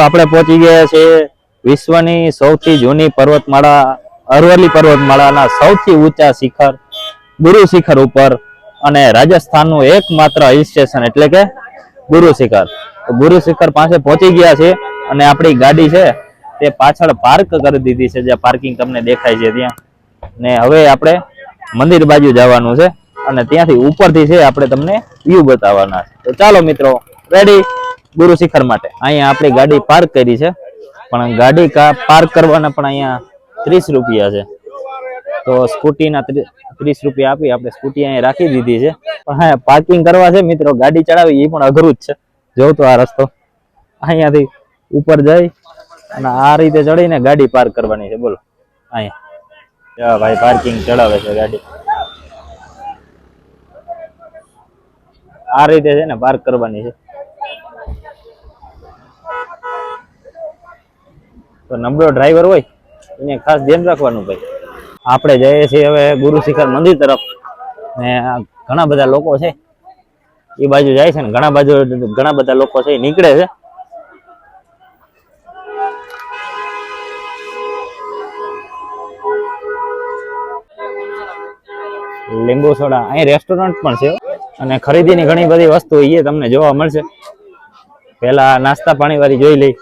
આપણે પહોંચી ગયા છે વિશ્વની સૌથી જૂની પર્વતમાળા અરવલ્લી પર્વતમાળાના સૌથી ઊંચા શિખર ગુરુ શિખર ઉપર અને રાજસ્થાનનું એકમાત્ર હિલ સ્ટેશન એટલે કે ગુરુ શિખર. ગુરુ શિખર પાસે પહોંચી ગયા છે અને આપણી ગાડી છે તે પાછળ પાર્ક કરી દીધી છે, જે પાર્કિંગ તમને દેખાય છે ત્યાં. ને હવે આપણે મંદિર બાજુ જવાનું છે અને ત્યાંથી ઉપરથી છે આપણે તમને વ્યૂ બતાવવાના છે. તો ચાલો મિત્રો, રેડી ગુરુ શિખર માટે. અહીંયા આપણી ગાડી પાર્ક કરી છે, પણ ગાડી પાર્ક કરવાના પણ અહીંયા 30 રૂપિયા છે. તો સ્કૂટીના 30 રૂપિયા આપી આપણે સ્કૂટી અહીંયા રાખી દીધી છે. પણ હા, પાર્કિંગ કરવા છે મિત્રો, ગાડી ચડાવી એ પણ અઘરું જ છે. જોઉં તો આ રસ્તો અહીંયાથી ઉપર જઈ અને આ રીતે ચડીને ગાડી પાર્ક કરવાની છે. બોલો અહીંયા ભાઈ પાર્કિંગ ચડાવે છે ગાડી, આ રીતે છે ને પાર્ક કરવાની છે. તો નબળો ડ્રાઈવર હોય એને ખાસ ધ્યાન રાખવાનું ભાઈ. આપણે જઈએ છીએ હવે ગુરુ શિખર મંદિર તરફ ને ઘણા બધા લોકો છે એ બાજુ જાય છે ને ઘણા બધા લોકો છે એ નીકળે છે. લીંબુ સોડા અહીં રેસ્ટોરન્ટ પણ છે અને ખરીદીની ઘણી બધી વસ્તુ એ તમને જોવા મળશે. પેલા નાસ્તા પાણી વાળી જોઈ લઈ.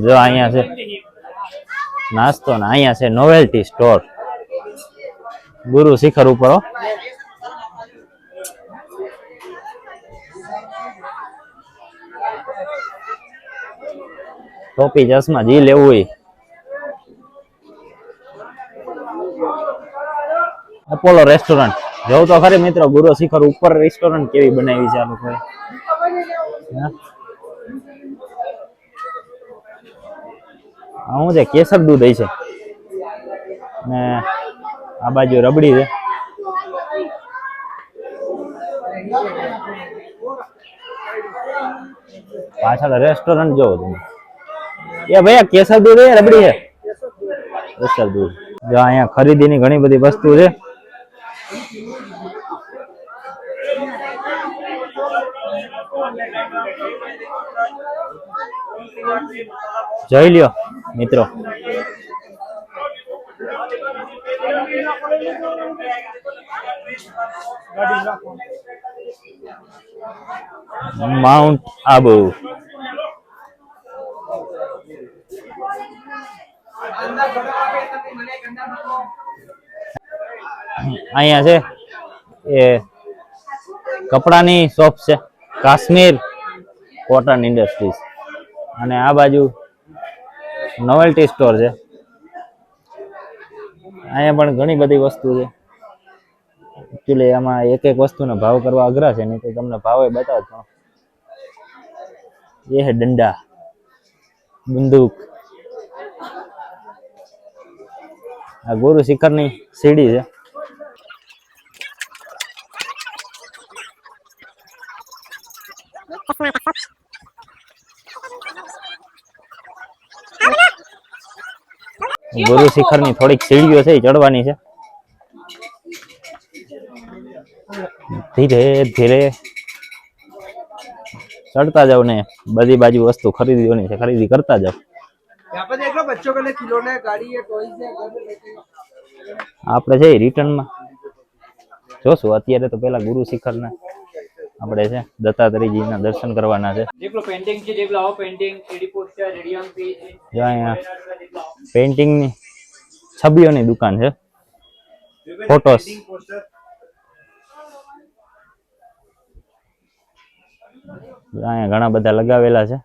જો અહીંયા છે નાસ્તો ને અહીંયા છે નોવેલ્ટી સ્ટોર ગુરુ શિખર ઉપર. ટોપી ચશ્મા જે લેવું હોય. અપોલો રેસ્ટોરન્ટ જોઉં તો ખરી મિત્રો, ગુરુ શિખર ઉપર રેસ્ટોરન્ટ કેવી બનાવી છે આ લોકોએ. શું છે, કેસર દૂધ છે ને આ બાજુ રબડી છે. પાછળ રેસ્ટોરન્ટ જોવો તમે. એ ભાઈ કેસર દૂધ છે રબડી છે? કેસર દૂધ. જો અહીંયા ખરીદીની ઘણી બધી વસ્તુ છે. જોઈ લ્યો મિત્રો. માઉન્ટ આબુ. અહીંયા છે એ કપડાની શોપ છે, કાશ્મીર કોટન ઇન્ડસ્ટ્રીઝ. અને આ બાજુ નોવેલ્ટી સ્ટોર છે. અહીંયા પણ ઘણી બધી વસ્તુ છે. એકચ્યુઅલી આમાં એક એક વસ્તુનો ભાવ કરવા અઘરા છે, નહીં તો તમને ભાવ બતાવતો. એ હે ડંડા, બંદૂક. આ ગુરુ શિખરની સીડી છે. ગુરુ શિખરની થોડીક સીડીઓ છે એ ચડવાની છે. ધીરે ધીરે ચડતા જાવ ને બધી બાજુ વસ્તુ ખરીદવાની છે, ખરીદી કરતા જાવ. આપણે છે રિટર્નમાં જોશું. અત્યારે તો પેલા ગુરુ શિખરના આપણે છે દત્તાત્રેયજીના દર્શન કરવાના છે. જો અહીંયા પેઇન્ટિંગની છબીઓની દુકાન છે, ફોટોસ. અહીંયા ઘણા બધા લગાવેલા છે.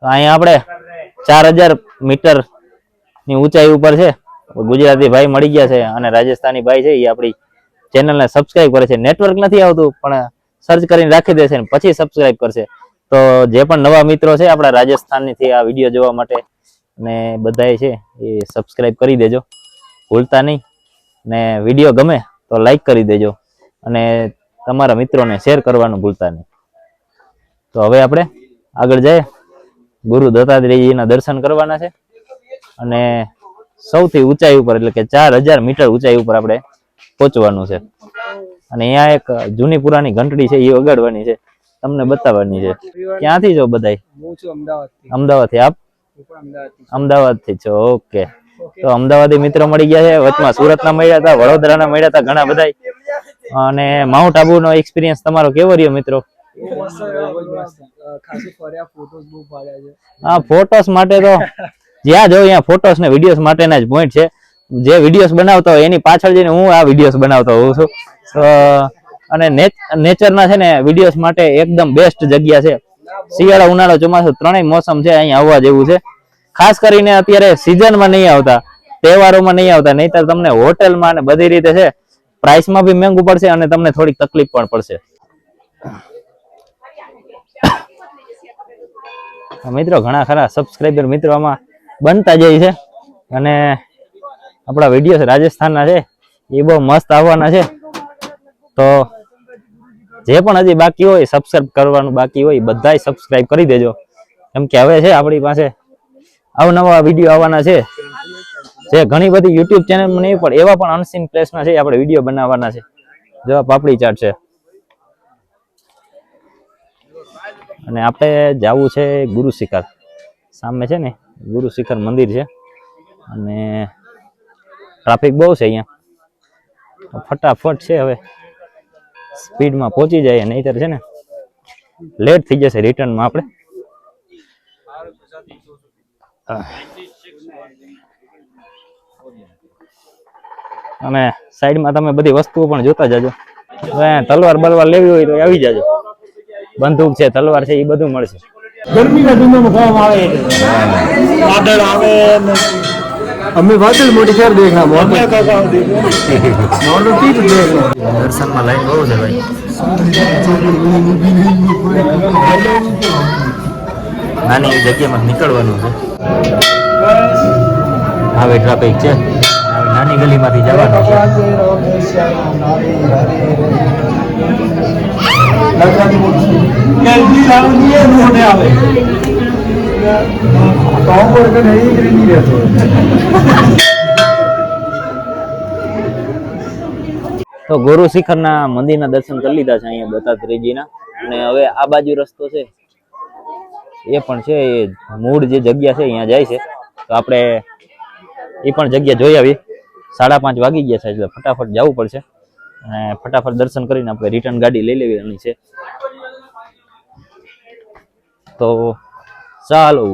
અહીંયા આપણે 4000 મીટર ની ઊંચાઈ ઉપર છે. ગુજરાતી ભાઈ મળી ગયા છે અને રાજસ્થાની ભાઈ છે એ આપણી ચેનલને સબસ્ક્રાઇબ કરે છે. નેટવર્ક નથી આવતું પણ સર્ચ કરીને રાખી દેશે ને પછી સબસ્ક્રાઇબ કરશે. તો જે પણ નવા મિત્રો છે આપણા રાજસ્થાનથી આ વિડીયો જોવા માટે ને બધાએ છે એ સબસ્ક્રાઇબ કરી દેજો, ભૂલતા નહીં. ને વિડીયો ગમે તો લાઈક કરી દેજો અને તમારા મિત્રોને શેર કરવાનું ભૂલતા નહીં. તો હવે આપણે આગળ જઈએ. ગુરુ દત્તાત્રેયજીના દર્શન કરવાના છે અને સૌથી ઊંચાઈ ઉપર એટલે કે 4000 મીટર ઊંચાઈ ઉપર આપણે પહોંચવાનું છે. અને અહીંયા એક જૂની પુરાની ઘંટડી છે, એ વગાડવાની છે, તમને બતાવવાની છે. ક્યાંથી છો બધાય? હું છું અમદાવાદથી. અમદાવાદથી. આપ હું પણ અમદાવાદથી. અમદાવાદથી છો? ઓકે. તો અમદાવાદી મિત્રો મળી ગયા છે. વચમાં સુરતના મળ્યા હતા, વડોદરાના મળ્યા હતા ઘણા બધા. અને માઉન્ટ આબુનો એક્સપિરિયન્સ તમારો કેવો રહ્યો મિત્રો? હા, ફોટોસ માટે તો જ્યાં જો અહીંયા ફોટોસ ને વિડીયોસ માટેના જ પોઈન્ટ છે. જે વિડીયોસ બનાવતા હોય એની પાછળ જઈને હું આ વિડીયોસ બનાવતો હોઉં છું. અને નેચરના છે ને વિડીયોસ માટે એકદમ બેસ્ટ જગ્યા છે. શિયાળો, ઉનાળો, ચોમાસું ત્રણેય મોસમ છે અહીંયા આવવા જેવું છે. ખાસ કરીને અત્યારે સિઝનમાં નહીં આવતા, તહેવારોમાં નહીં આવતા, નહીતર તમને હોટેલમાં ને બધી રીતે છે પ્રાઇસમાં બી મહેંગું પડશે અને તમને થોડીક તકલીફ પણ પડશે. મિત્રો ઘણા ખરા સબસ્ક્રાઈબર મિત્રો આમાં બનતા જાય છે અને આપણા વિડીયો રાજસ્થાનના છે એ બહુ મસ્ત આવવાના છે. તો જે પણ હજી બાકી હોય સબસ્ક્રાઈબ કરવાનું બાકી હોય બધાય સબસ્ક્રાઈબ કરી દેજો, કેમ કે હવે છે આપણી પાસે અવનવા વિડીયો આવવાના છે. જે ઘણી બધી યુટ્યુબ ચેનલમાં નહીં પણ એવા પણ અનસીન પ્લેસના છે આપણે વિડીયો બનાવવાના છે. જો પાપડી ચાટ છે અને આપણે જવું છે ગુરુ શિખર. સામે છે ને ગુરુ શિખર મંદિર છે અને ટ્રાફિક બહુ છે અહીંયા. ફટાફટ છે હવે સ્પીડમાં પહોંચી જાય, નહીતર છે ને લેટ થઈ જશે રિટર્નમાં આપણે. અને સાઈડમાં તમે બધી વસ્તુઓ પણ જોતા જાજો. તલવાર બલવાર લેવી હોય તો આવી જાજો. બંદૂક છે, તલવાર છે, એ બધું મળશે. ગરમીના દિનોમાં ખાવામાં આવે વાદળ આવે ને અમે વાદળ મોટી કરી દેખા મોરને કાકા મોરનો ટીપ દેખો. દર્શનમાં લાઈન બહુ છે ભાઈ. નાની જગ્યામાં નીકળવાનું છે. હવે ટ્રાફિક છે, નાની ગલીમાંથી જવાનું છે. તો ગુરુ શિખરના મંદિરના દર્શન કરી લીધા છે અહીંયા દત્તાત્રેયજીના. અને હવે આ બાજુ રસ્તો છે એ પણ છે, એ મૂળ જે જગ્યા છે અહીંયા જાય છે. તો આપણે એ પણ જગ્યા જોઈ આવી. 5:30 વાગી ગયા છે એટલે ફટાફટ જવું પડશે અને ફટાફટ દર્શન કરીને આપણે રિટર્ન ગાડી લઈ લેવાની છે. તો ચાલો.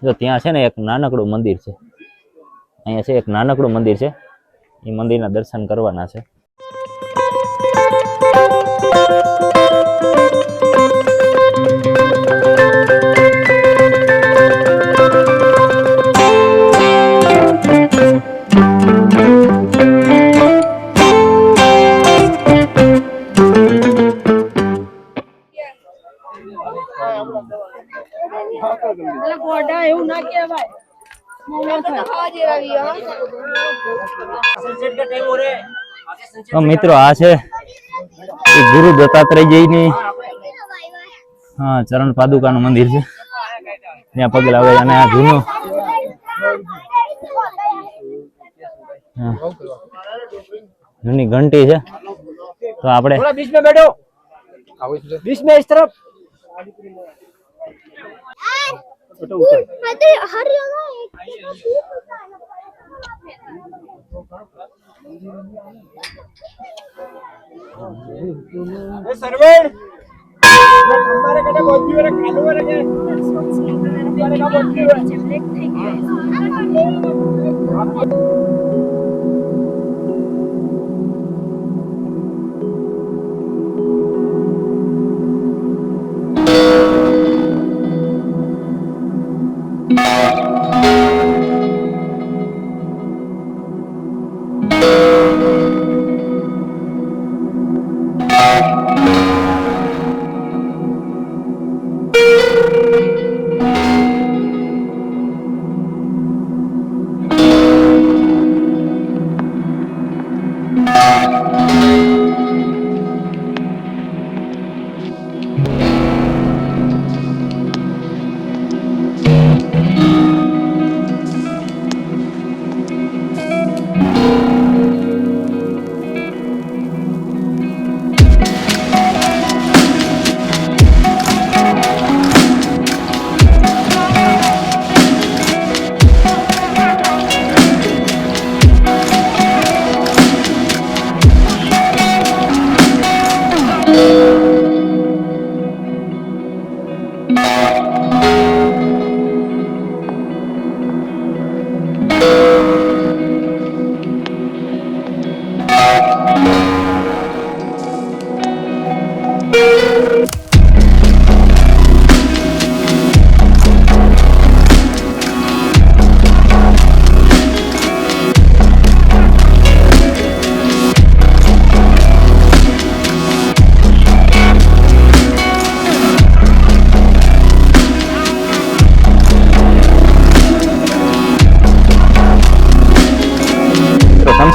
જો ત્યાં છે ને એક નાનકડું મંદિર છે, અહીંયા છે એક નાનકડું મંદિર છે, એ મંદિરના દર્શન કરવાના છે. તો મિત્રો આ છે એ ગુરુ દત્તાત્રેયજીની ચરણ પાદુકાનું મંદિર છે, ત્યાં પગે લાગે. અને આ જૂનું જૂની ઘંટી છે. તો આપણે बीच में बैठो, बीच में इस तरफ. सर्वेंट हमारे कटे बहुत भी वाला कालो वाला के हमारे का बहुत भी वाला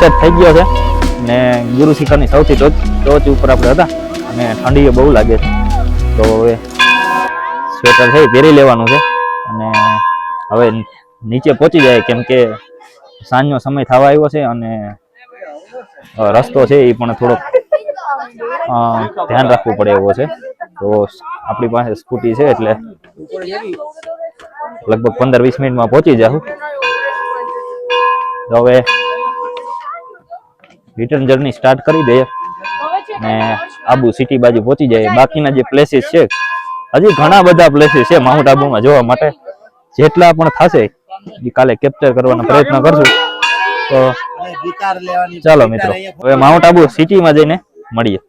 વરસાદ થઈ ગયો છે ને ગુરુ શિખરની સૌથી ટોચ ઉપર આપણે હતા અને ઠંડી બહુ લાગે છે, તો હવે સ્વેટર છે એ પહેરી લેવાનું છે અને હવે નીચે પહોંચી જાય, કેમ કે સાંજનો સમય થવા આવ્યો છે અને રસ્તો છે એ પણ થોડોક ધ્યાન રાખવું પડે એવો છે. તો આપણી પાસે સ્કૂટી છે એટલે લગભગ 15-20 મિનિટમાં પહોંચી જાઉં. તો હવે રિટર્ન જર્ની સ્ટાર્ટ કરી દઈએ અને આબુ સિટી બાજુ પહોંચી જાય. બાકીના જે પ્લેસીસ છે, હજી ઘણા બધા પ્લેસીસ છે માઉન્ટ આબુમાં જોવા માટે, જેટલા પણ થશે એ કાલે કેપ્ચર કરવાનો પ્રયત્ન કરશું. તો ચાલો મિત્રો, હવે માઉન્ટ આબુ સિટીમાં જઈને મળીએ.